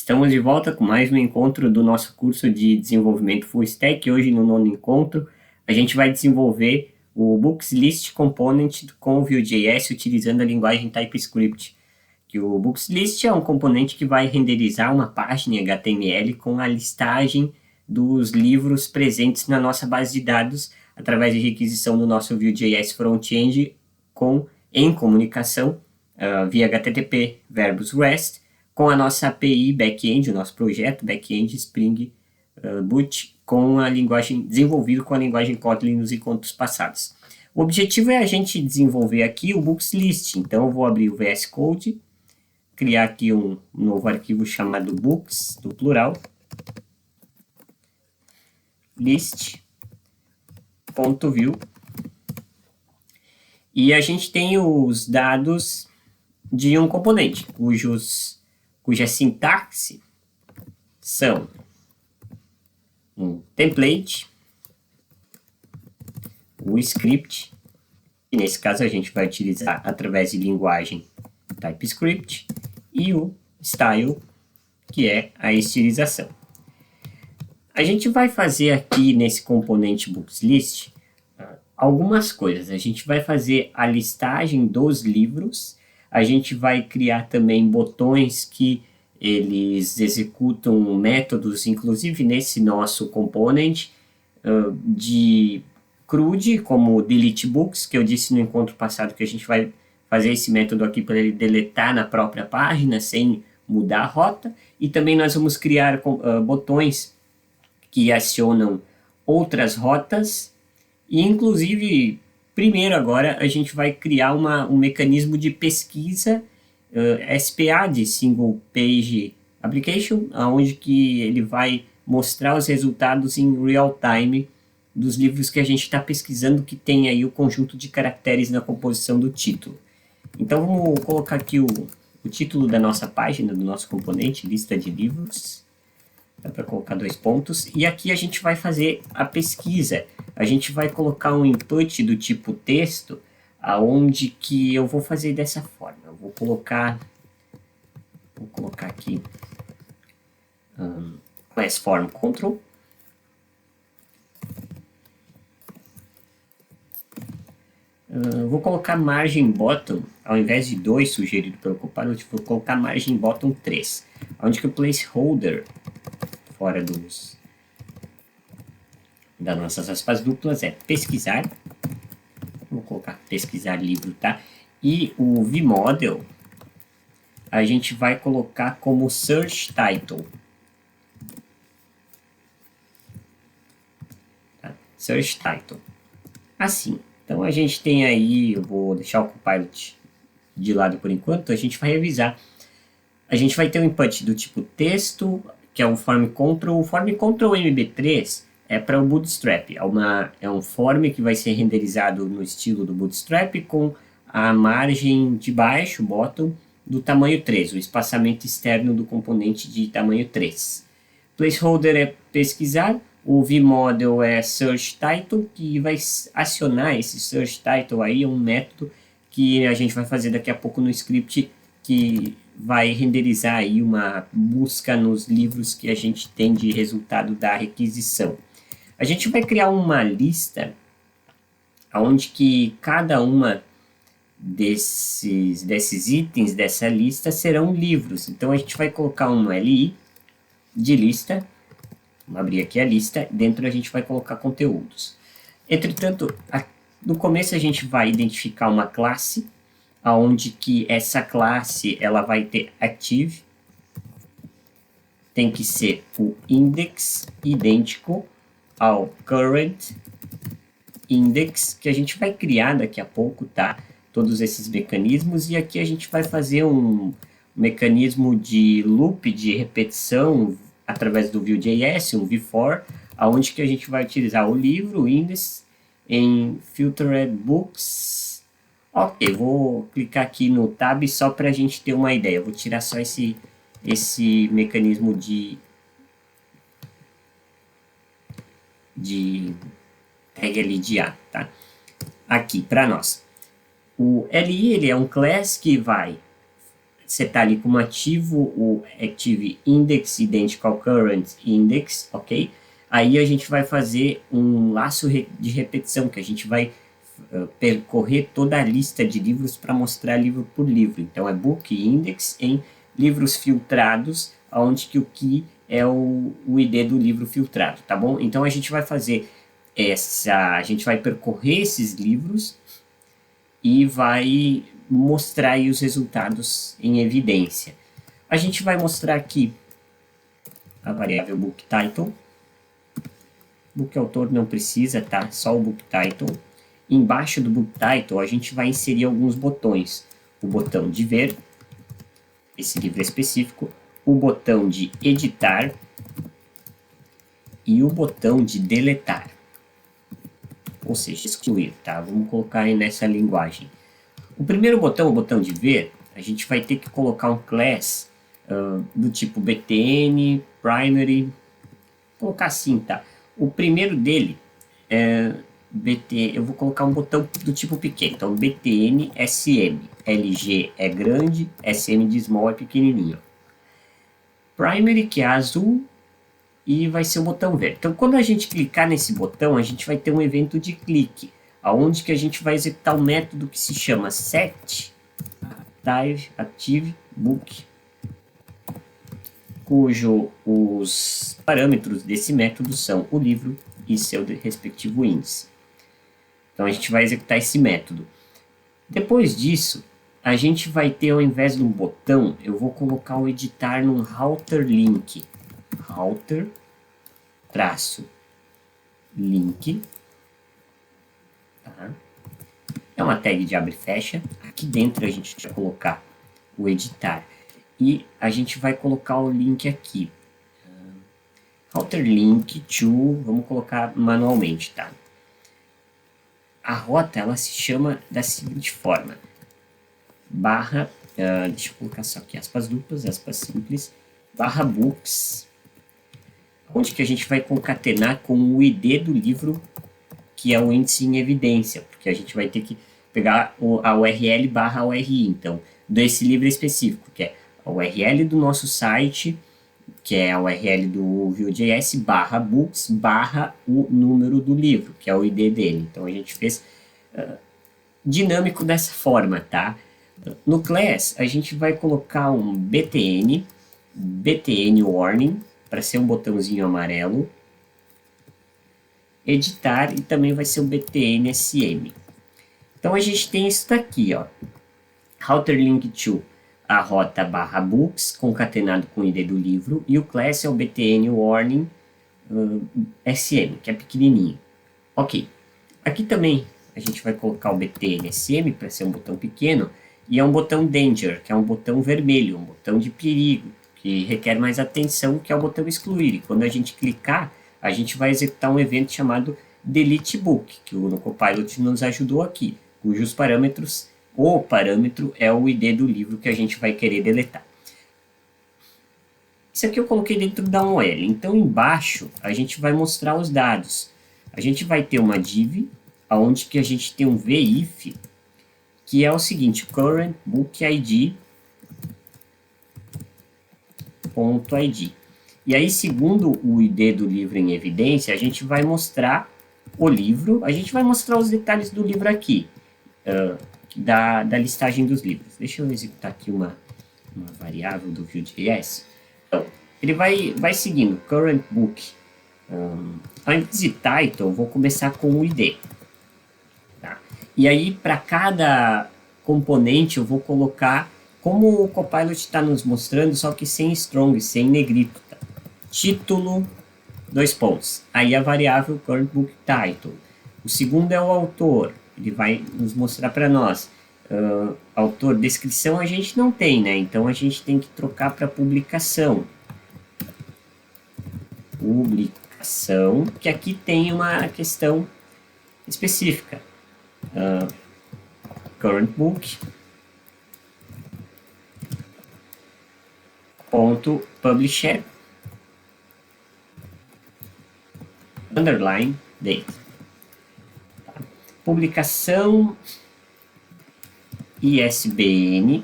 Estamos de volta com mais um encontro do nosso curso de desenvolvimento Full Stack. Hoje, no nono encontro, a gente vai desenvolver o Books List Component com o Vue.js utilizando a linguagem TypeScript. Que o Books List é um componente que vai renderizar uma página em HTML com a listagem dos livros presentes na nossa base de dados através de requisição do nosso Vue.js Front-end em comunicação via HTTP verbos REST com a nossa API back-end, o nosso projeto back-end Spring Boot com a linguagem desenvolvido com a linguagem Kotlin nos encontros passados. O objetivo é a gente desenvolver aqui o Books List. Então eu vou abrir o VS Code, criar aqui um novo arquivo chamado books, do plural, list.view, e a gente tem os dados de um componente, cuja sintaxe são um template, o script, e nesse caso a gente vai utilizar através de linguagem TypeScript, e o style, que é a estilização. A gente vai fazer aqui nesse componente Books List algumas coisas. A gente vai fazer a listagem dos livros, a gente vai criar também botões que eles executam métodos, inclusive nesse nosso component, de CRUD, como delete books, que eu disse no encontro passado que a gente vai fazer esse método aqui para ele deletar na própria página, sem mudar a rota. E também nós vamos criar botões que acionam outras rotas. E, inclusive, primeiro agora, a gente vai criar um mecanismo de pesquisa SPA, de Single Page Application, onde que ele vai mostrar os resultados em real time dos livros que a gente está pesquisando, que tem aí o conjunto de caracteres na composição do título. Então vamos colocar aqui o título da nossa página, do nosso componente, lista de livros. Dá para colocar 2 pontos. E aqui a gente vai fazer a pesquisa. A gente vai colocar um input do tipo texto, aonde que eu vou fazer dessa forma. Eu vou colocar aqui class form control. Vou colocar margem bottom, ao invés de 2 sugerido pelo Copilot, vou colocar margem bottom 3, onde que o placeholder fora das nossas aspas duplas é pesquisar. Vou colocar pesquisar livro, tá? E o vModel a gente vai colocar como search title. Tá? Search title. Assim. Então a gente tem aí, eu vou deixar o Copilot de lado por enquanto, a gente vai revisar. A gente vai ter um input do tipo texto, que é o form control. O form control MB3 é para o Bootstrap. É um form que vai ser renderizado no estilo do Bootstrap com a margem de baixo, bottom, do tamanho 3, o espaçamento externo do componente de tamanho 3. Placeholder é pesquisar. O vModel é search title, que vai acionar esse search title aí, é um método que a gente vai fazer daqui a pouco no script, que vai renderizar aí uma busca nos livros que a gente tem de resultado da requisição. A gente vai criar uma lista onde que cada uma desses itens dessa lista serão livros. Então a gente vai colocar um li de lista. Vamos abrir aqui a lista, dentro a gente vai colocar conteúdos. Entretanto, no começo a gente vai identificar uma classe, onde que essa classe ela vai ter active, tem que ser o index idêntico ao current index, que a gente vai criar daqui a pouco, tá? Todos esses mecanismos, e aqui a gente vai fazer um mecanismo de loop, de repetição, através do Vue.js, um v-for, onde que a gente vai utilizar o livro, o index, em filtered books. Ok, vou clicar aqui no tab só para a gente ter uma ideia. Vou tirar só esse mecanismo de tag ali de A, tá? Aqui para nós. O li ele é um class que vai setar ali como ativo o Active Index Identical Current Index, ok? Aí a gente vai fazer um laço de repetição, que a gente vai percorrer toda a lista de livros para mostrar livro por livro. Então é Book Index em livros filtrados, onde que o key é o ID do livro filtrado, tá bom? Então a gente vai fazer a gente vai percorrer esses livros e vai mostrar aí os resultados em evidência. A gente vai mostrar aqui a variável book title. Book autor não precisa, tá? Só o book title. Embaixo do book title a gente vai inserir alguns botões. O botão de ver, esse livro específico, o botão de editar e o botão de deletar. Ou seja, excluir, tá? Vamos colocar aí nessa linguagem. O primeiro botão, o botão de ver, a gente vai ter que colocar um class do tipo btn, primary, vou colocar assim, tá? O primeiro dele é eu vou colocar um botão do tipo pequeno, então btn sm, lg é grande, sm de small é pequenininho. Primary, que é azul, e vai ser o botão verde. Então, quando a gente clicar nesse botão, a gente vai ter um evento de clique, aonde que a gente vai executar um método que se chama set active book, cujo os parâmetros desse método são o livro e seu respectivo índice. Então a gente vai executar esse método. Depois disso, a gente vai ter, ao invés de um botão, eu vou colocar o editar num router link. Router traço link. Tá? É uma tag de abre e fecha. Aqui dentro a gente vai colocar o editar. E a gente vai colocar o link aqui. Router link to, vamos colocar manualmente, tá? A rota, ela se chama da seguinte forma. Barra, deixa eu colocar só aqui, aspas duplas, aspas simples, barra books, onde que a gente vai concatenar com o ID do livro, que é o índice em evidência, porque a gente vai ter que pegar a URL barra URI, então, desse livro específico, que é a URL do nosso site, que é a URL do Vue.js, barra books, barra o número do livro, que é o ID dele. Então, a gente fez dinâmico dessa forma, tá? No class, a gente vai colocar um btn warning, para ser um botãozinho amarelo, editar, e também vai ser o btn sm. Então, a gente tem isso daqui, ó, router link to, a rota barra books, concatenado com o ID do livro, e o class é o btn warning sm, que é pequenininho. Ok, aqui também a gente vai colocar o btn sm para ser um botão pequeno, e é um botão danger, que é um botão vermelho, um botão de perigo, que requer mais atenção, que é o botão excluir. E quando a gente clicar, a gente vai executar um evento chamado delete book, que o Copilot nos ajudou aqui, cujos parâmetros, o parâmetro é o ID do livro que a gente vai querer deletar. Isso aqui eu coloquei dentro da OL. Então, embaixo, a gente vai mostrar os dados. A gente vai ter uma div, onde que a gente tem um VIF, que é o seguinte, current book ID .id. E aí, segundo o ID do livro em evidência, a gente vai mostrar o livro, a gente vai mostrar os detalhes do livro aqui, da listagem dos livros. Deixa eu executar aqui uma variável do Vue.js. Então, ele vai seguindo, current book. Ao invés de title, vou começar com o ID. Tá? E aí, para cada componente, eu vou colocar, como o Copilot está nos mostrando, só que sem strong, sem negrito. Tá? Título, 2 pontos. Aí a variável current book title. O segundo é o autor. Ele vai nos mostrar para nós. Autor, descrição a gente não tem, né? Então a gente tem que trocar para publicação. Publicação, que aqui tem uma questão específica. Current book ponto publisher underline date. Tá? Publicação ISBN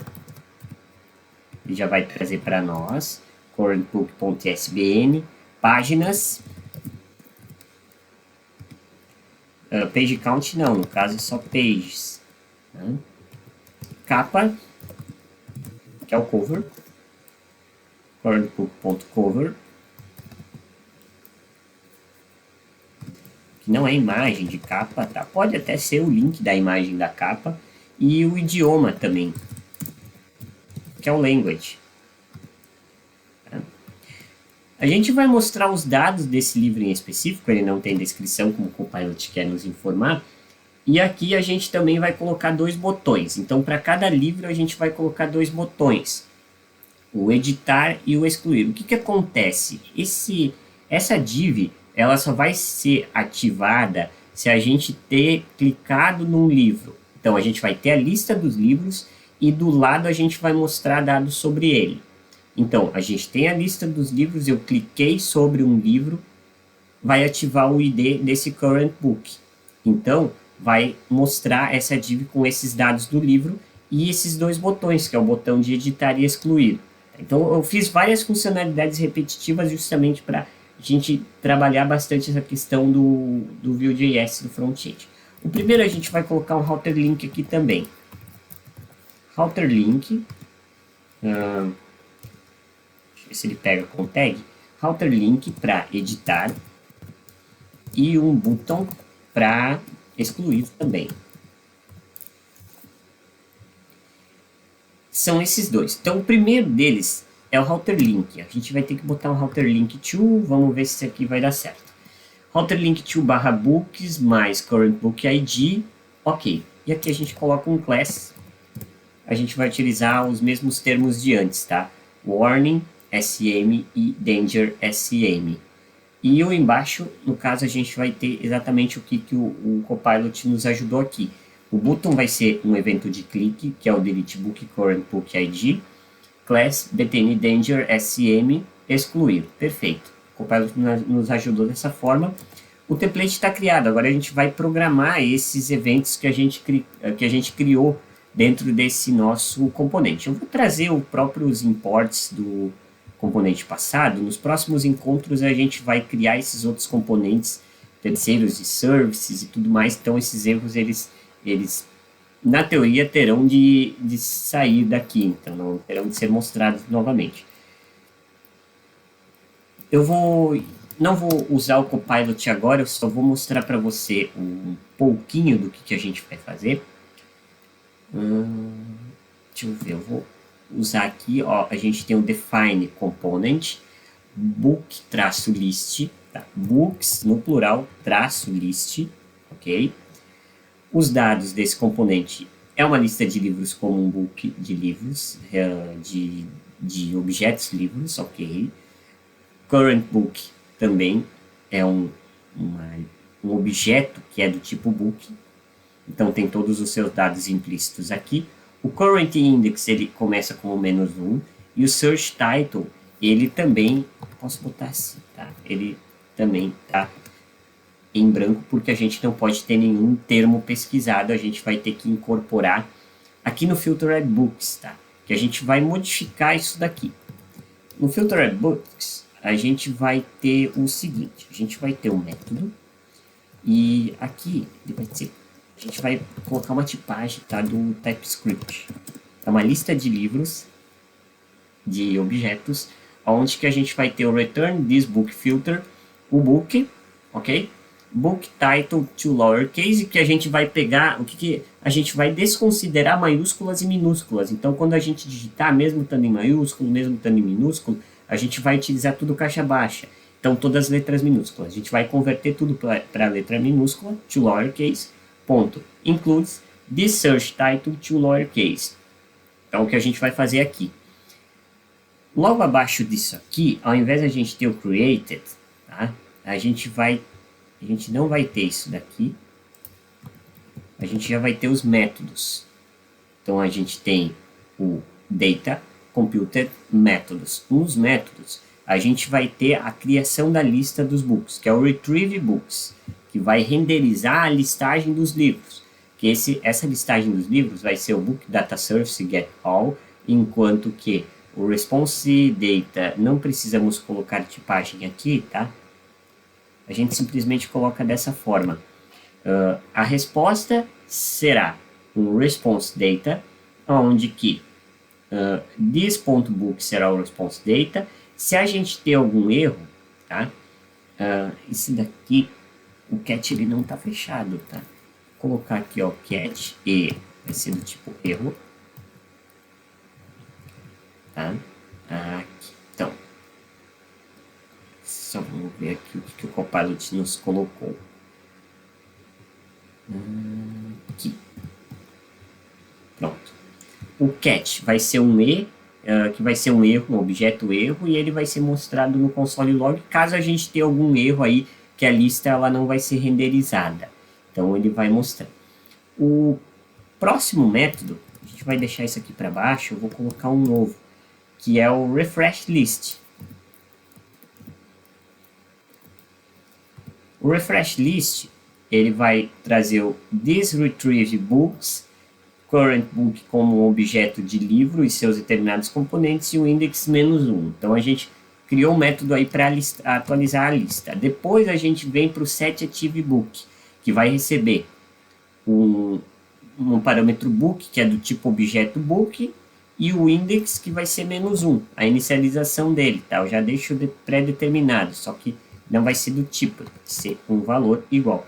ele já vai trazer para nós, currentbook.isbn, páginas, page count não, no caso é só pages, né? Capa, que é o cover, currentbook.cover, que não é imagem de capa, tá? Pode até ser o link da imagem da capa, e o idioma também, que é o language. Tá? A gente vai mostrar os dados desse livro em específico, ele não tem descrição, como o Copilot quer nos informar, e aqui a gente também vai colocar 2 botões. Então, para cada livro, a gente vai colocar 2 botões. O editar e o excluir. O que acontece? Essa div, ela só vai ser ativada se a gente ter clicado num livro. Então, a gente vai ter a lista dos livros e do lado a gente vai mostrar dados sobre ele. Então, a gente tem a lista dos livros, eu cliquei sobre um livro, vai ativar o ID desse current book. Então, vai mostrar essa div com esses dados do livro e esses 2 botões, que é o botão de editar e excluir. Então, eu fiz várias funcionalidades repetitivas justamente para a gente trabalhar bastante essa questão do Vue.js, do front-end. O primeiro a gente vai colocar um router link aqui também. Router link, deixa eu ver se ele pega com tag. Router link para editar e um botão para excluir também. São esses 2. Então, o primeiro deles é o router link. A gente vai ter que botar um router link to, vamos ver se isso aqui vai dar certo. Router link to barra books mais current book ID, ok. E aqui a gente coloca um class, a gente vai utilizar os mesmos termos de antes, tá? Warning, SM e Danger, SM. E o embaixo, no caso, a gente vai ter exatamente o que o Copilot nos ajudou aqui. O button vai ser um evento de clique, que é o Delete Book Current Book ID, class btn danger sm excluir. Perfeito. O Copilot nos ajudou dessa forma. O template está criado. Agora a gente vai programar esses eventos que a gente criou dentro desse nosso componente. Eu vou trazer os próprios imports do componente passado. Nos próximos encontros a gente vai criar esses outros componentes terceiros de services e tudo mais. Então esses erros eles na teoria terão de sair daqui, então não terão de ser mostrados novamente. Eu não vou usar o Copilot agora, eu só vou mostrar para você um pouquinho do que a gente vai fazer. Deixa eu ver, eu vou usar aqui, ó, a gente tem o define component, book-list, tá? Books no plural, -list, ok? Os dados desse componente é uma lista de livros como um book de livros, de objetos livros, ok? Current book também é um objeto que é do tipo book, então tem todos os seus dados implícitos aqui. O current index ele começa com o -1 e o search title ele também, posso botar assim, tá? Ele também tá em branco porque a gente não pode ter nenhum termo pesquisado, a gente vai ter que incorporar aqui no Filtered Books, tá? Que a gente vai modificar isso daqui. No Filtered Books a gente vai ter o seguinte, a gente vai ter um método e aqui ele vai ser, a gente vai colocar uma tipagem, tá, do TypeScript. É uma lista de livros, de objetos, onde que a gente vai ter o return this book filter, o book, ok? Book title to lowercase, que a gente vai pegar, a gente vai desconsiderar maiúsculas e minúsculas. Então, quando a gente digitar, mesmo estando em maiúsculo, mesmo estando em minúsculo, a gente vai utilizar tudo caixa baixa. Então, todas as letras minúsculas. A gente vai converter tudo para a letra minúscula, to lowercase, ponto. Includes this search title to lowercase. Então, o que a gente vai fazer aqui. Logo abaixo disso aqui, ao invés de a gente ter o created, tá? A gente não vai ter isso daqui. A gente já vai ter os métodos. Então, a gente tem o data, computed, métodos. Nos métodos, a gente vai ter a criação da lista dos books, que é o retrieve books, que vai renderizar a listagem dos livros. Que essa listagem dos livros vai ser o book data service get all, enquanto que o response data, não precisamos colocar tipagem aqui, tá? A gente simplesmente coloca dessa forma. A resposta será um response data, onde que this.book será o response data. Se a gente ter algum erro, tá? Esse daqui, o cat ele não está fechado, tá? Vou colocar aqui, ó, cat e vai ser do tipo erro, tá? Aqui, então, só vamos ver aqui o que o Copilot nos colocou. Aqui. Pronto. O cat vai ser um E, que vai ser um erro, um objeto erro, e ele vai ser mostrado no console log, caso a gente tenha algum erro aí, que a lista ela não vai ser renderizada. Então ele vai mostrar. O próximo método, a gente vai deixar isso aqui para baixo, eu vou colocar um novo, que é o refresh list. O refresh list, ele vai trazer o this retrieve books, current book como objeto de livro e seus determinados componentes e o index -1. Então a gente criou um método aí para atualizar a lista. Depois a gente vem para o setActiveBook, que vai receber um parâmetro book, que é do tipo objeto book, e o index, que vai ser -1, a inicialização dele, tá? Eu já deixo pré-determinado, só que não vai ser do tipo, vai ser um valor igual.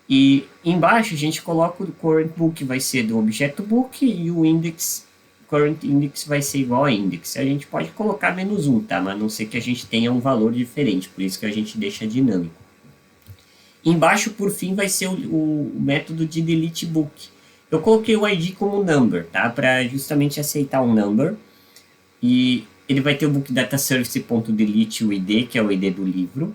E embaixo a gente coloca o current book, vai ser do objeto book, e o index, current index vai ser igual a index. A gente pode colocar -1, tá? Mas a não ser que a gente tenha um valor diferente, por isso que a gente deixa dinâmico. Embaixo, por fim, vai ser o método de delete book. Eu coloquei o ID como number, tá? Para justamente aceitar um number. E ele vai ter o book data service.delete o ID, que é o ID do livro,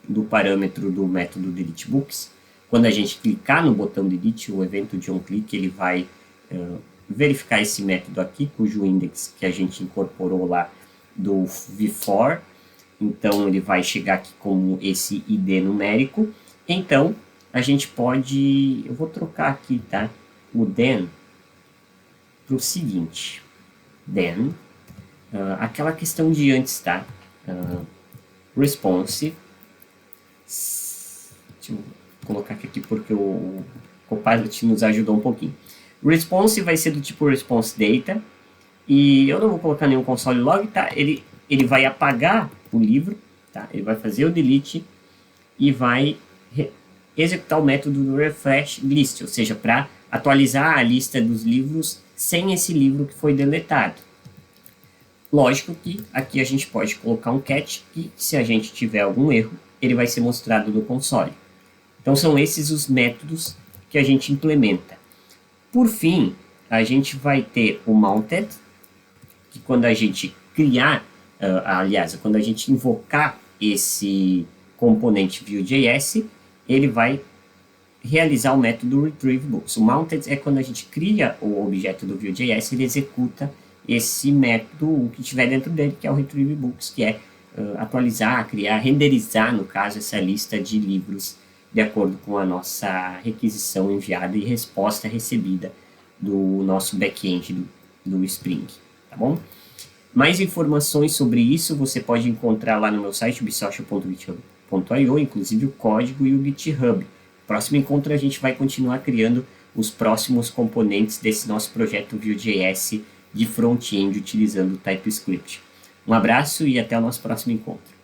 do parâmetro do método delete books. Quando a gente clicar no botão delete, o evento de onClick, ele vai verificar esse método aqui, cujo index que a gente incorporou lá do v-for. Então, ele vai chegar aqui como esse ID numérico. Então, a gente pode... Eu vou trocar aqui, tá? O then para o seguinte. Then, aquela questão de antes, tá? Response. Deixa eu colocar aqui porque o Copilot nos ajudou um pouquinho. Response vai ser do tipo response data. E eu não vou colocar nenhum console log, tá? Ele vai apagar o livro, tá? Ele vai fazer o delete e vai executar o método do refresh list, ou seja, para atualizar a lista dos livros sem esse livro que foi deletado. Lógico que aqui a gente pode colocar um catch, que se a gente tiver algum erro, ele vai ser mostrado no console. Então são esses os métodos que a gente implementa. Por fim, a gente vai ter o mounted, que quando a gente criar, aliás, quando a gente invocar esse componente Vue.js, ele vai realizar o método retrieve books. O mounted é quando a gente cria o objeto do Vue.js, ele executa esse método, o que tiver dentro dele, que é o retrieve books, que é atualizar, criar, renderizar, no caso, essa lista de livros de acordo com a nossa requisição enviada e resposta recebida do nosso back-end do Spring, tá bom? Mais informações sobre isso você pode encontrar lá no meu site, ubsocial.github.io, inclusive o código e o GitHub. Próximo encontro a gente vai continuar criando os próximos componentes desse nosso projeto Vue.js de front-end utilizando o TypeScript. Um abraço e até o nosso próximo encontro.